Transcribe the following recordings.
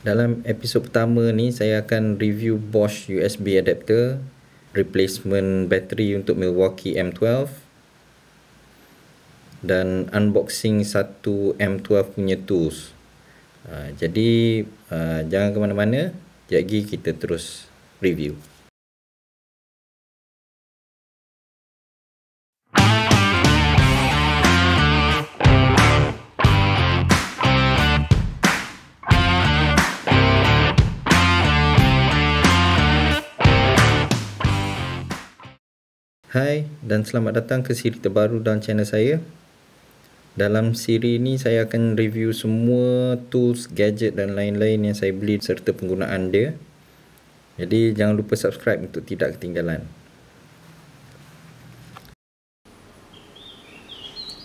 Dalam episod pertama ni saya akan review Bosch USB adapter, replacement battery untuk Milwaukee M12 dan unboxing satu M12 punya tools. Jadi jangan ke mana-mana, sekejap lagi kita terus review. Hai dan selamat datang ke siri terbaru dalam channel saya. Dalam siri ini saya akan review semua tools, gadget dan lain-lain yang saya beli serta penggunaan dia. Jadi jangan lupa subscribe untuk tidak ketinggalan.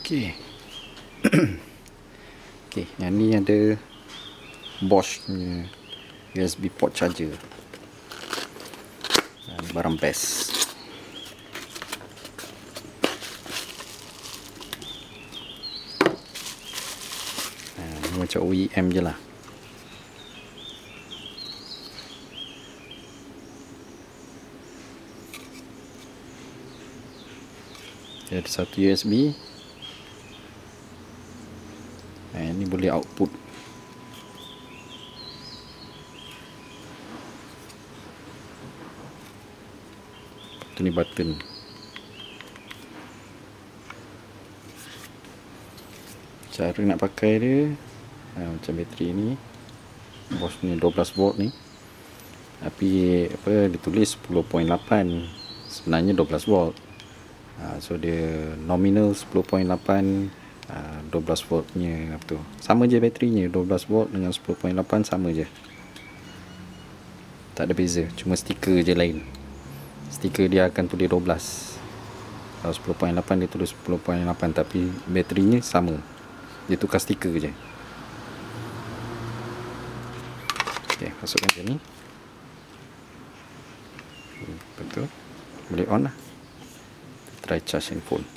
Okey. Okey, yang ni ada Bosch punya USB port charger. Barang best. Macam OEM je lah. Dia ada satu USB. Ini boleh output. Ini button. Cara nak pakai dia macam bateri ni, Bosch ni 12 volt ni, tapi ditulis 10.8, sebenarnya 12 volt. So dia nominal 10.8, 12 volt punya sama je baterinya, 12 volt dengan 10.8 sama je, tak ada beza, cuma stiker je lain. Stiker dia akan tulis 12, kalau 10.8 dia tulis 10.8, tapi baterinya sama, dia tukar stiker je. Okay, masukkan je ni. Betul, boleh on lah. Try charge handphone.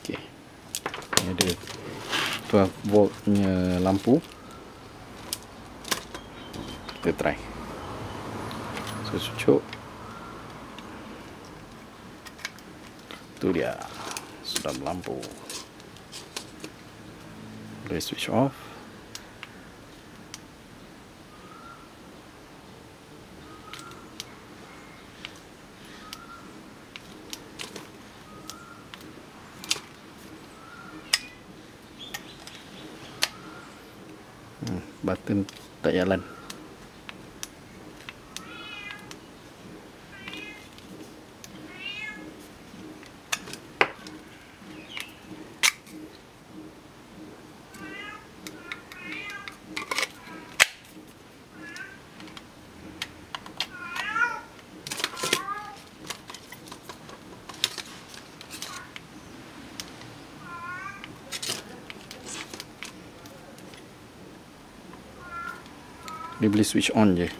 Okay, ni ada 12 volt punya lampu. Kita try. So cucuk. Tu dia, sudah berlampu. Boleh switch off. Button tak jalan. Dia boleh switch on je.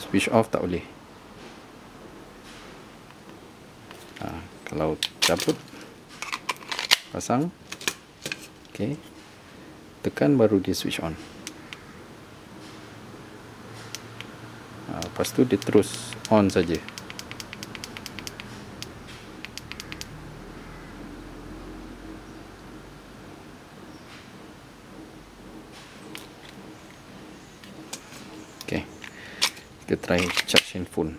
Switch off tak boleh. Kalau cabut, pasang, okay, tekan baru dia switch on. Lepas tu dia terus on saja. Okay, kita try charge handphone.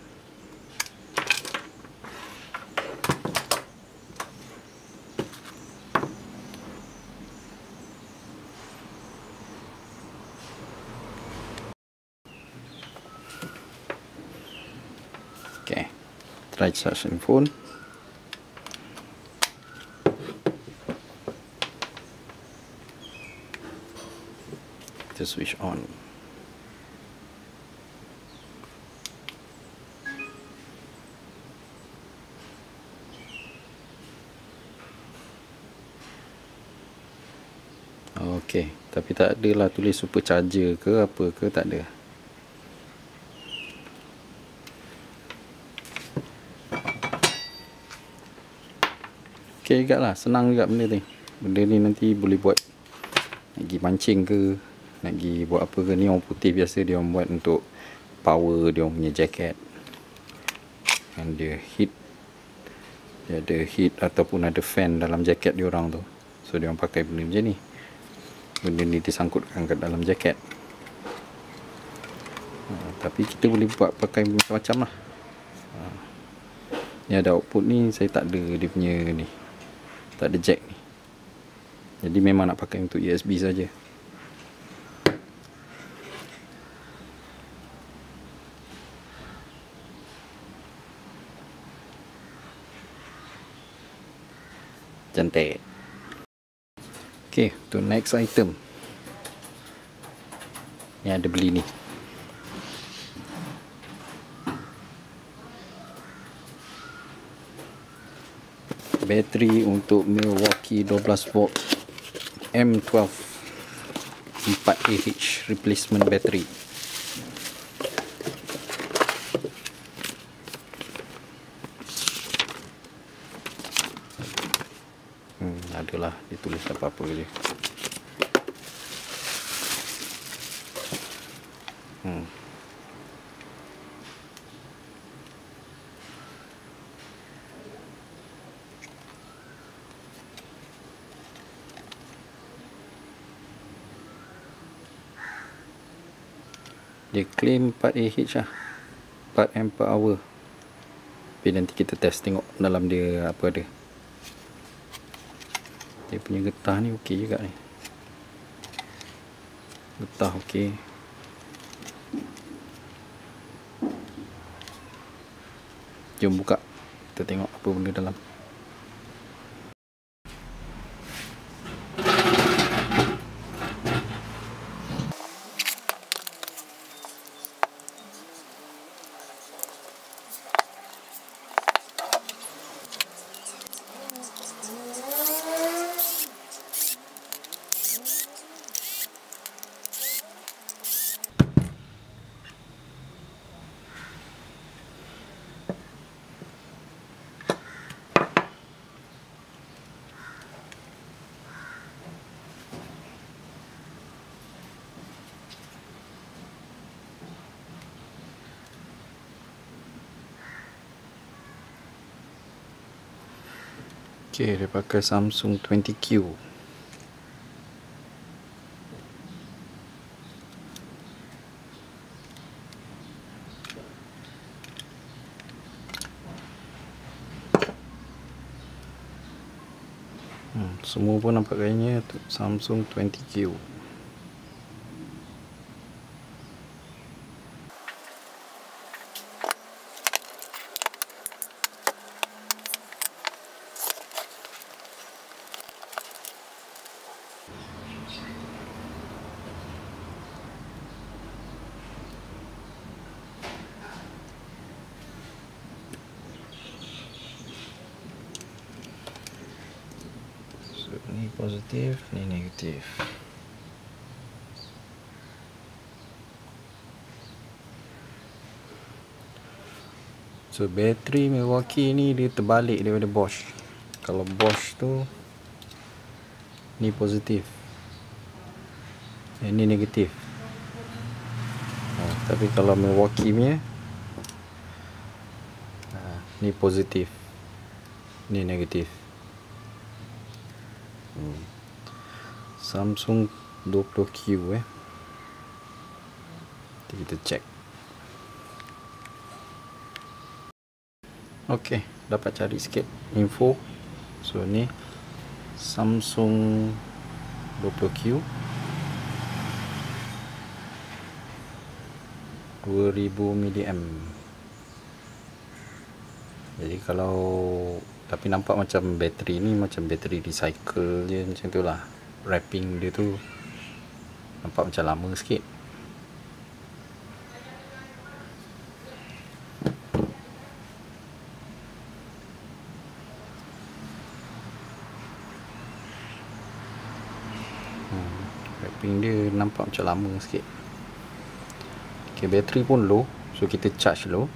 Okay, try charge handphone. Kita switch on. Okey, tapi tak adalah tulis supercharger ke apa ke, tak ada. okey juga lah, senang juga benda ni. Benda ni nanti boleh buat nak pergi mancing ke, nak pergi buat apa ke. Ni orang putih biasa dia orang buat untuk power dia orang punya jaket. Dan dia heat, dia ada heat ataupun ada fan dalam jaket dia orang tu. So dia orang pakai benda macam ni. Benda ni disangkutkan ke dalam jaket. Tapi kita boleh buat pakai macam-macam lah. Ni ada output ni, saya tak ada dia punya ni, tak ada jack ni. Jadi memang nak pakai untuk USB saja. Cantik. Okay, to next item. Ni ada beli ni. Bateri untuk Milwaukee 12 volt M12 4AH replacement battery. Adalah ditulis apa-apa je. Dia claim 4AH lah, 4 amp per hour. Tapi nanti kita test tengok dalam dia apa ada. Dia punya getah ni okey juga ni. Getah okey. Jom buka, kita tengok apa benda dalam. Okay, dia pakai Samsung 20Q. Semua pun nampak kayaknya Samsung 20Q. Ni positif, ni negatif. So bateri Milwaukee ni dia terbalik daripada Bosch. Kalau Bosch tu ni positif, ni negatif. Tapi kalau Milwaukee punya ni positif, ni negatif. Samsung 20Q kita cek. Okey, dapat cari sikit info. So ni Samsung 20Q 2000 mAh. Jadi kalau, tapi nampak macam bateri ni macam bateri recycle je, macam tu lah. Wrapping dia tu nampak macam lama sikit. Wrapping dia nampak macam lama sikit. Okay, bateri pun low, so kita charge low.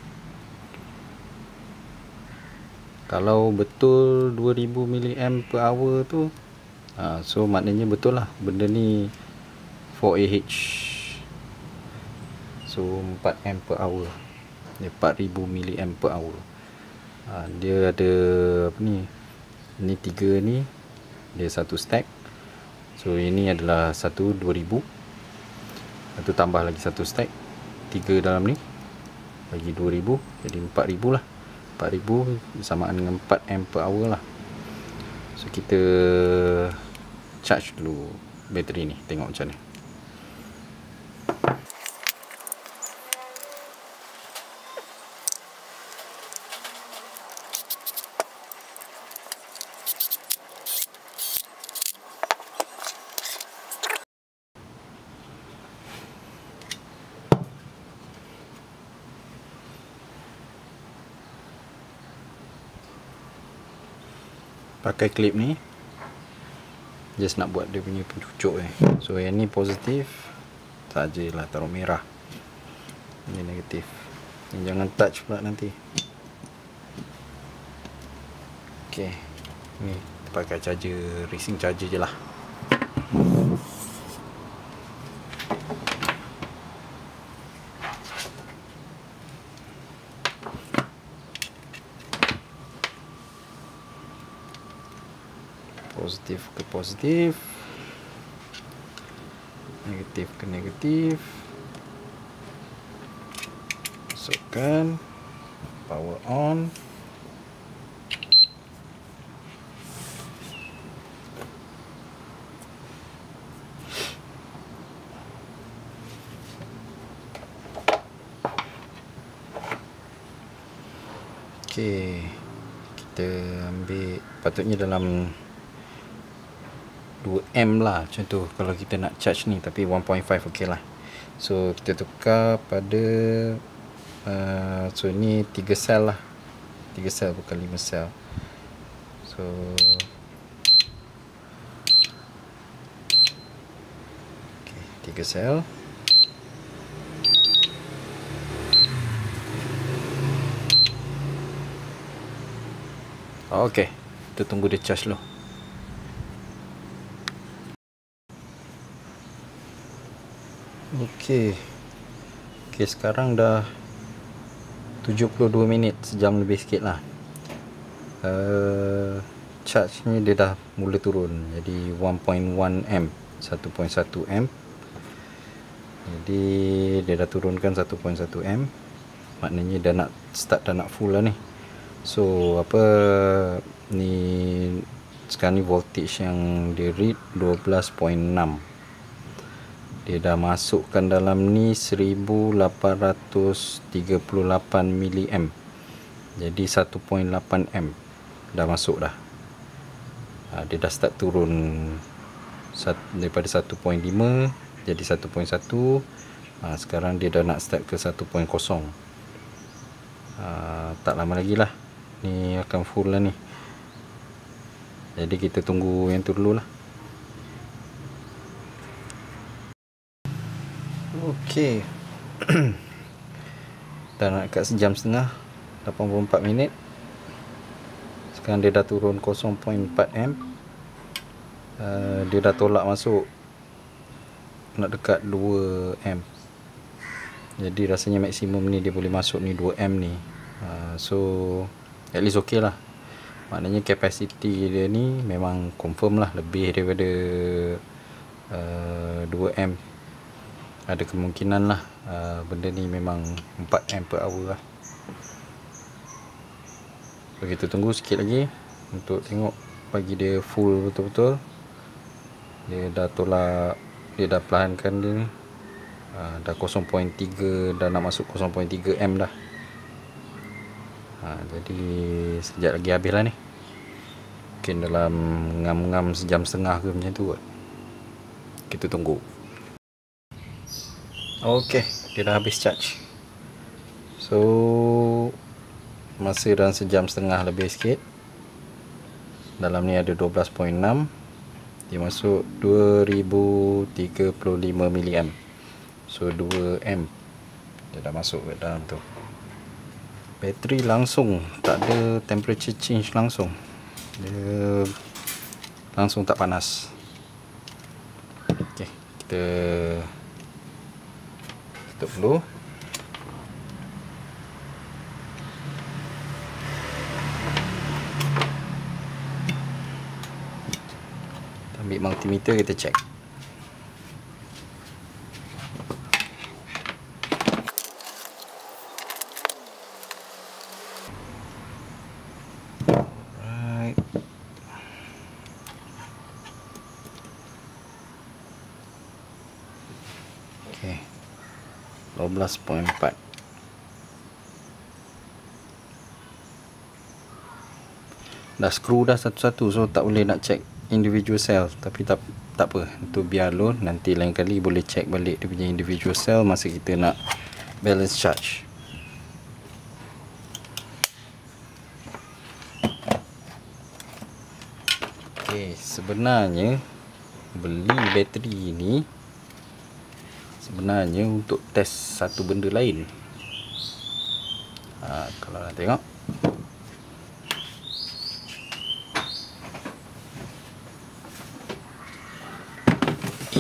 Kalau betul 2000 mAh tu, so maknanya betul lah benda ni 4Ah. So 4 ampere-hour. Dia 4000 mAh. Dia ada apa ni? Ni 3 ni dia satu stack. So ini adalah satu 2000. Lepas tu tambah lagi satu stack 3 dalam ni bagi 2000, jadi 4000 lah. 4000 bersamaan dengan 4 ampere-hour lah. So kita charge dulu bateri ni, tengok macam ni. Pakai klip ni just nak buat dia punya pencucuk ni. So yang ni positif sajalah, taruh merah. Ini negatif. Ini jangan touch pula nanti. Ok, ni pakai charger, racing charger je lah. Positif ke positif, negatif ke negatif. Masukkan, power on. Ok, kita ambil, patutnya dalam 2am lah macam tu kalau kita nak charge ni, tapi 1.5 ok lah. So kita tukar pada so ni 3 sel lah, 3 sel bukan 5 sel. So ok, 3 sel. Ok, kita tunggu dia charge dulu. Ok, sekarang dah 72 minit, sejam lebih sikit lah. Charge ni dia dah mula turun, jadi 1.1 amp, 1.1 amp. Jadi dia dah turunkan 1.1 amp, maknanya dah nak start, dah nak full lah ni. So apa ni, sekarang ni voltage yang dia read 12.6. Dia dah masukkan dalam ni 1838 mA. Jadi 1.8 amp dah masuk dah. Dia dah start turun daripada 1.5 jadi 1.1. Sekarang dia dah nak start ke 1.0. Tak lama lagi lah ni akan full lah ni. Jadi kita tunggu yang tu dulu lah. Ok, dah nak kat sejam setengah, 84 minit. Sekarang dia dah turun 0.4 amp. Dia dah tolak masuk nak dekat 2 amp. Jadi rasanya maksimum ni dia boleh masuk ni 2 amp ni. So at least ok lah. Maknanya capacity dia ni memang confirm lah lebih daripada 2 amp. Ada kemungkinan lah benda ni memang 4 ampere-hour lah. So kita tunggu sikit lagi untuk tengok bagi dia full betul-betul. Dia dah tolak, dia dah perlahankan dia ni. Dah 0.3, dah nak masuk 0.3 amp dah. Jadi sekejap lagi habis lah ni. Mungkin dalam ngam-ngam sejam setengah ke macam tu kot. Kita tunggu. Ok, dia dah habis charge. So masih dalam sejam setengah lebih sikit. Dalam ni ada 12.6. Dia masuk 2035 mA. So 2 amp dia dah masuk ke dalam tu. bateri langsung, tak ada temperature change langsung, dia langsung tak panas. Okey, kita tutup dulu. Kita ambil multimeter, kita check. Okay. 12.4. Dah skru dah satu-satu, so tak boleh nak check individual cell. Tapi tak apa, itu biar dulu, nanti lain kali boleh check balik dia punya individual cell masa kita nak balance charge. Okay, sebenarnya beli bateri ni sebenarnya untuk test satu benda lain. Kalau nak tengok,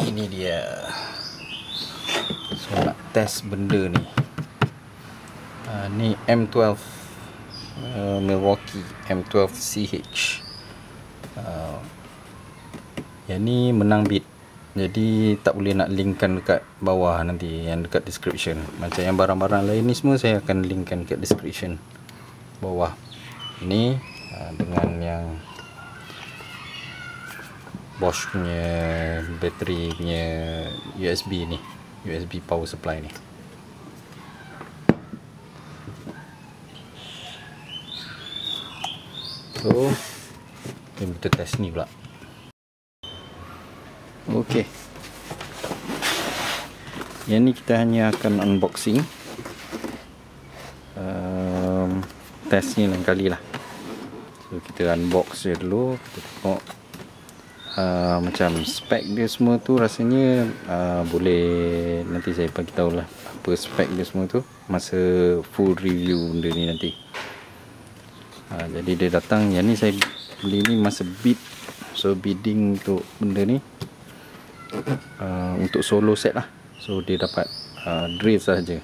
ini dia. So nak test benda ni, ni M12 Milwaukee M12CH. Yang ni menang bid, jadi tak boleh nak linkkan dekat bawah nanti, yang dekat description. Macam yang barang-barang lain ni semua saya akan linkkan dekat description bawah. Ni dengan yang Bosch punya bateri punya USB ni, USB power supply ni. So kita test ni pula. Okey, yang ni kita hanya akan unboxing, test ni lain kali lah. So kita unbox je dulu, kita tengok macam spek dia semua tu. Rasanya boleh, nanti saya bagi tahu lah apa spek dia semua tu masa full review benda ni nanti. Jadi dia datang, yang ni saya beli ni masa bid, so bidding untuk benda ni untuk solo set lah. So dia dapat drill sahaja,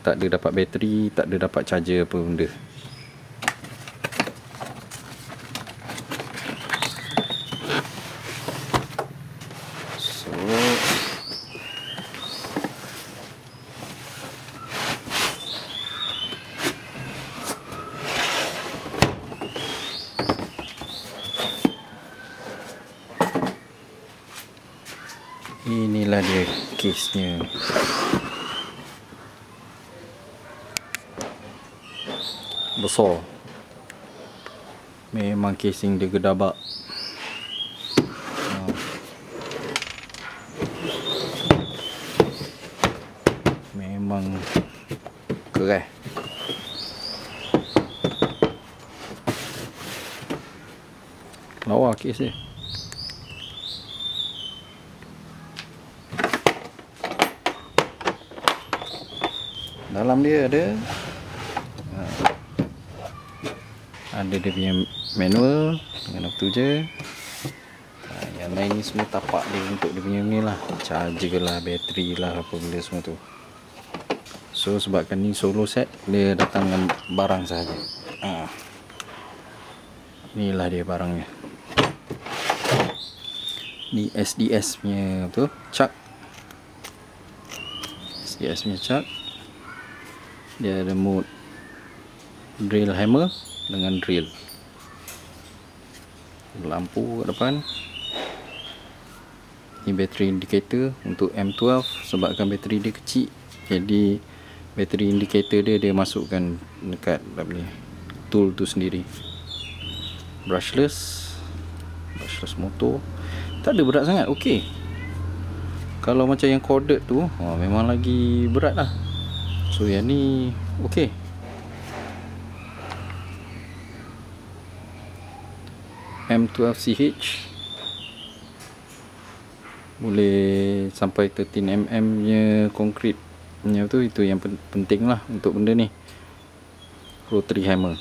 tak ada dapat bateri, tak ada dapat charger apa benda. So inilah dia case-nya. Besar. Memang casing dia gedabak. Memang keras. Lawa case dia. Dalam dia ada dia punya manual dengan tu je. Yang lain ni semua tapak dia untuk dia punya ni lah, charger lah, bateri lah, apa benda semua tu. So sebabkan ni solo set, dia datang dengan barang sahaja. Inilah dia barangnya. Ni SDS punya tu chuck, SDS punya chuck. Dia ada mode drill hammer dengan drill. Lampu kat depan. Ni battery indicator untuk M12. Sebabkan bateri dia kecil, jadi battery indicator dia masukkan dekat tool tu sendiri. Brushless motor. Tak ada berat sangat, okey. Kalau macam yang corded tu, memang lagi berat lah. So yang ni okey. M12CH boleh sampai 13mm nya konkrit punya tu. Itu yang penting lah untuk benda ni. rotary hammer.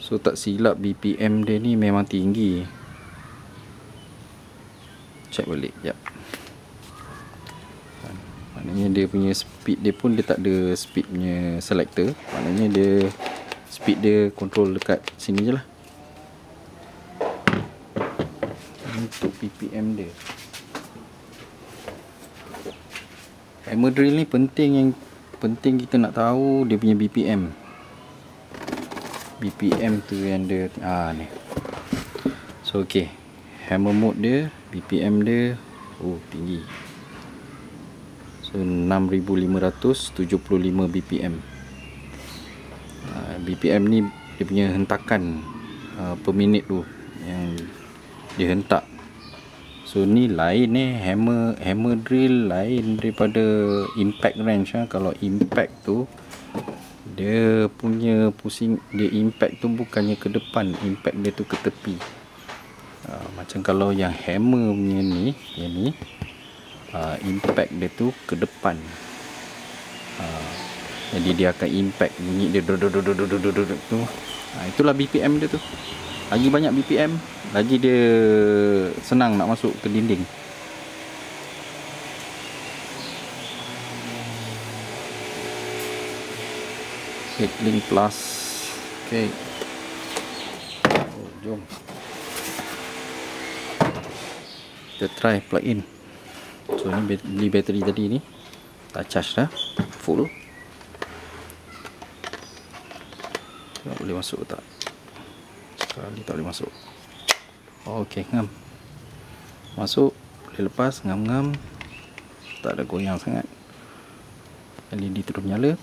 So tak silap BPM dia ni memang tinggi. Check balik sekejap. Maknanya dia punya speed dia pun dia tak ada speed punya selector. Maknanya dia speed dia control dekat sini je lah. Untuk BPM dia. Hammer drill ni penting kita nak tahu dia punya BPM. BPM tu yang dia ni. So okey. Hammer mode dia, BPM dia tinggi. So 6575 BPM. BPM ni dia punya hentakan per minit tu yang dia hentak. So ni lain hammer drill lain daripada impact wrench. Kalau impact tu dia punya pusing, dia impact tu bukannya ke depan, impact dia tu ke tepi. Macam kalau yang hammer punya ni, yang ni impact dia tu ke depan. Jadi dia akan impact, bunyi dia tu. Itulah BPM dia tu. Lagi banyak BPM, lagi dia senang nak masuk ke dinding. Headlink plus. Okay. Jom kita try plug in. So ni beli bateri tadi ni, tak charge dah, full. Tak boleh masuk tak? Sekali tak boleh masuk. Okey, ngam. Masuk, boleh lepas, ngam-ngam. Tak ada goyang sangat. LED terus nyala.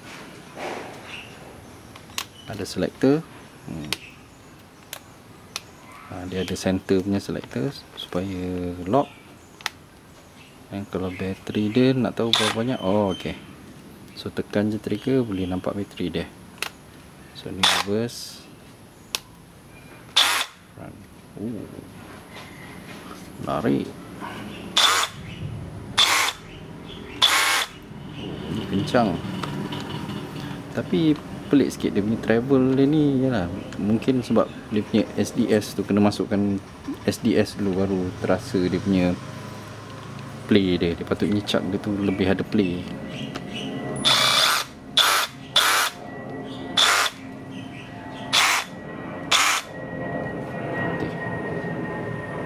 Ada selector. Dia ada center punya selector supaya lock. Dan kalau bateri dia nak tahu berapa banyak, okey. So tekan je trigger, boleh nampak bateri dia. So ni reverse. Lari. Ni kencang. Tapi pelik sikit dia punya travel dia ni. Yalah, mungkin sebab dia punya SDS tu kena masukkan SDS dulu baru terasa dia punya play dia. Dia patutnya chuck dia tu lebih ada play.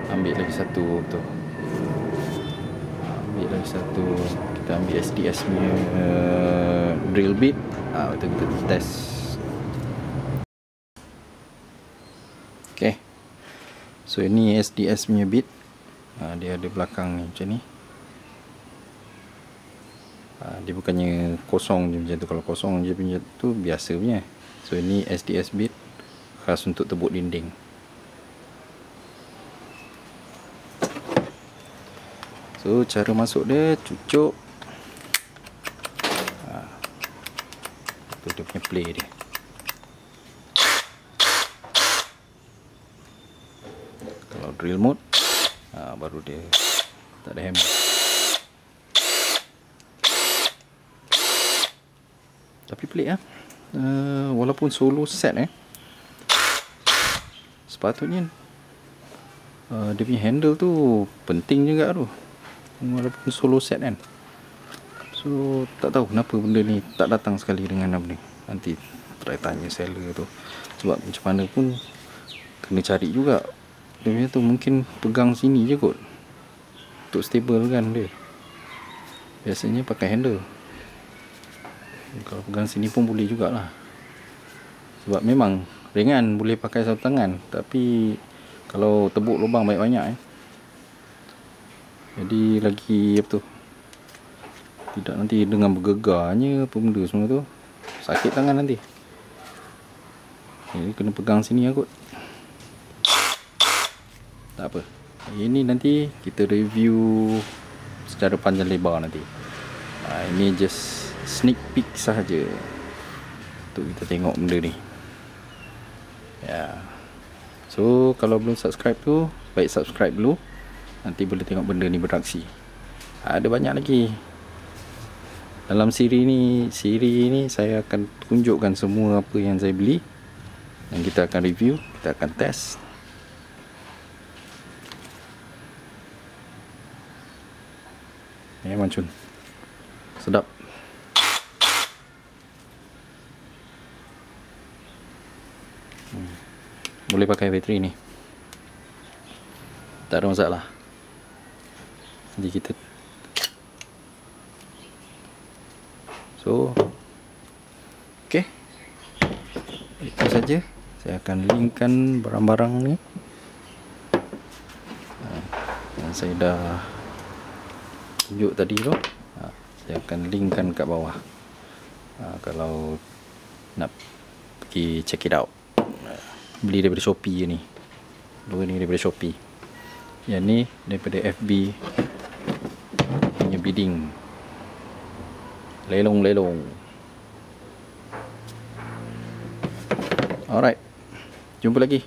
Ambil lagi satu tu. Ambil lagi satu. Kita ambil SDS punya drill bit. Kita test. Okay. So ini SDS punya bit. Dia ada belakang ni macam ni. Dia bukannya kosong je macam tu. Kalau kosong je punya tu biasa punya. So ini SDS bit khas untuk tebuk dinding. So cara masuk dia cucuk. Itu dia punya play dia. Kalau drill mode baru dia tak ada hammer. Tapi pelik walaupun solo set sepatutnya dia punya handle tu penting juga tu. Walaupun solo set kan. So tak tahu kenapa benda ni tak datang sekali dengan apa ni. Nanti try tanya seller tu. Sebab macam mana pun kena cari juga. Dia punya tu mungkin pegang sini je kot. Untuk stable kan dia. Biasanya pakai handle. Kalau pegang sini pun boleh jugalah. Sebab memang ringan, boleh pakai satu tangan. Tapi kalau tebuk lubang banyak-banyak jadi lagi apa tu, tidak nanti dengan bergegarnya apa benda semua tu, sakit tangan nanti. Jadi kena pegang sini kot. Tak apa, ini nanti kita review secara panjang lebar nanti. Ini just sneak peek sahaja untuk kita tengok benda ni. So kalau belum subscribe tu, baik subscribe dulu. Nanti boleh tengok benda ni beraksi. Ada banyak lagi. Dalam siri ni saya akan tunjukkan semua apa yang saya beli, dan kita akan review, kita akan test. Memang cun, sedap. Boleh pakai bateri ni, tak ada masalah. Jadi kita okey, itu saja. Saya akan linkkan barang-barang ni yang saya dah tunjuk tadi tu. Saya akan linkkan kat bawah, kalau nak pergi check it out. Beli daripada Shopee je ni. Dua ni daripada Shopee, yang ni daripada FB punya bidding, lelong. Alright, jumpa lagi.